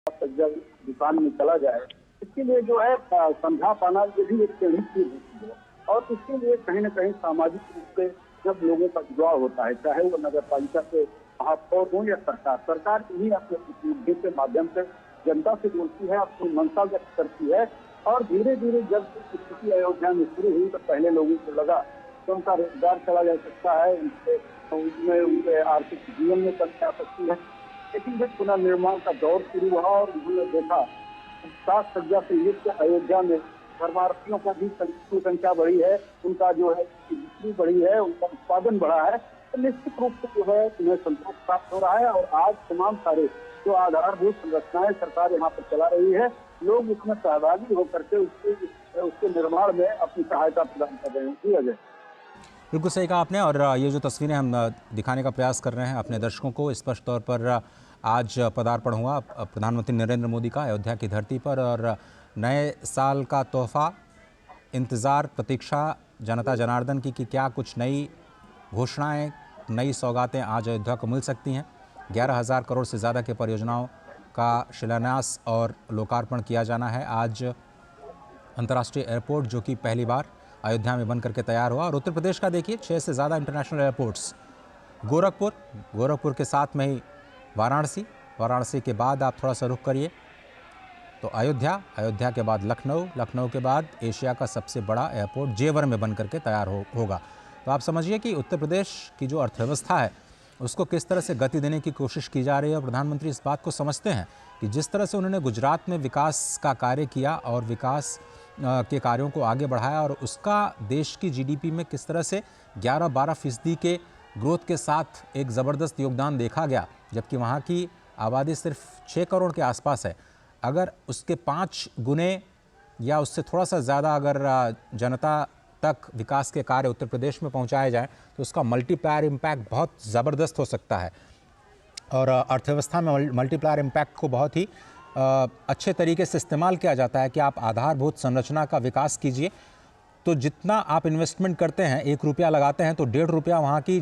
सज्जा दुकान में चला जाए, इसके लिए जो है समझा पाना ये भी एक टेढ़ी चीज होती है। और इसके लिए कहीं न कहीं सामाजिक रूप से जब लोगों का जुड़ाव होता है, चाहे वो नगर पालिका के महापौर हो या सरकार ही अपने प्रतिनिधि के माध्यम से जनता से बोलती है, अपनी मंशा व्यक्त करती है। और धीरे धीरे जब स्थिति अयोध्या में शुरू हुई तो पहले लोगों को लगा कि उनका रोजगार चला जा सकता है, उनके आर्थिक जीवन में कमी आ सकती है। लेकिन जब पुनर्निर्माण का दौर शुरू हुआ और उन्होंने देखा सात सज्जा से युक्त अयोध्या में धर्मार्थियों का भी संख्या बढ़ी है, उनका जो है बिक्री बढ़ी है, उनका उत्पादन बढ़ा है, तो निश्चित रूप से जो है उन्हें संतोष प्राप्त हो रहा है। और आज तमाम सारे जो आधारभूत संरचनाएं सरकार यहाँ पर चला रही है, लोग उसमें सहभागी होकर के उसके निर्माण में अपनी सहायता प्रदान कर रहे हैं। जी अजय, बिल्कुल सही कहा आपने। और ये जो तस्वीरें हम दिखाने का प्रयास कर रहे हैं अपने दर्शकों को, स्पष्ट तौर पर आज पदार्पण हुआ प्रधानमंत्री नरेंद्र मोदी का अयोध्या की धरती पर, और नए साल का तोहफा, इंतज़ार, प्रतीक्षा जनता जनार्दन की कि क्या कुछ नई घोषणाएं, नई सौगातें आज अयोध्या को मिल सकती हैं। 11,000 करोड़ से ज़्यादा के परियोजनाओं का शिलान्यास और लोकार्पण किया जाना है आज। अंतर्राष्ट्रीय एयरपोर्ट जो कि पहली बार अयोध्या में बन करके तैयार हुआ, और उत्तर प्रदेश का देखिए 6 से ज़्यादा इंटरनेशनल एयरपोर्ट्स, गोरखपुर के साथ में ही वाराणसी के बाद आप थोड़ा सा रुख करिए तो अयोध्या के बाद लखनऊ के बाद एशिया का सबसे बड़ा एयरपोर्ट जेवर में बन करके तैयार होगा। तो आप समझिए कि उत्तर प्रदेश की जो अर्थव्यवस्था है उसको किस तरह से गति देने की कोशिश की जा रही है। और प्रधानमंत्री इस बात को समझते हैं कि जिस तरह से उन्होंने गुजरात में विकास का कार्य किया और विकास के कार्यों को आगे बढ़ाया, और उसका देश की जीडीपी में किस तरह से 11-12% के ग्रोथ के साथ एक ज़बरदस्त योगदान देखा गया, जबकि वहाँ की आबादी सिर्फ 6 करोड़ के आसपास है। अगर उसके 5 गुने या उससे थोड़ा सा ज़्यादा अगर जनता तक विकास के कार्य उत्तर प्रदेश में पहुंचाए जाएं तो उसका मल्टीप्लायर इम्पैक्ट बहुत ज़बरदस्त हो सकता है। और अर्थव्यवस्था में मल्टीप्लायर इम्पैक्ट को बहुत ही अच्छे तरीके से इस्तेमाल किया जाता है कि आप आधारभूत संरचना का विकास कीजिए, तो जितना आप इन्वेस्टमेंट करते हैं, 1 रुपया लगाते हैं तो 1.5 रुपया वहाँ की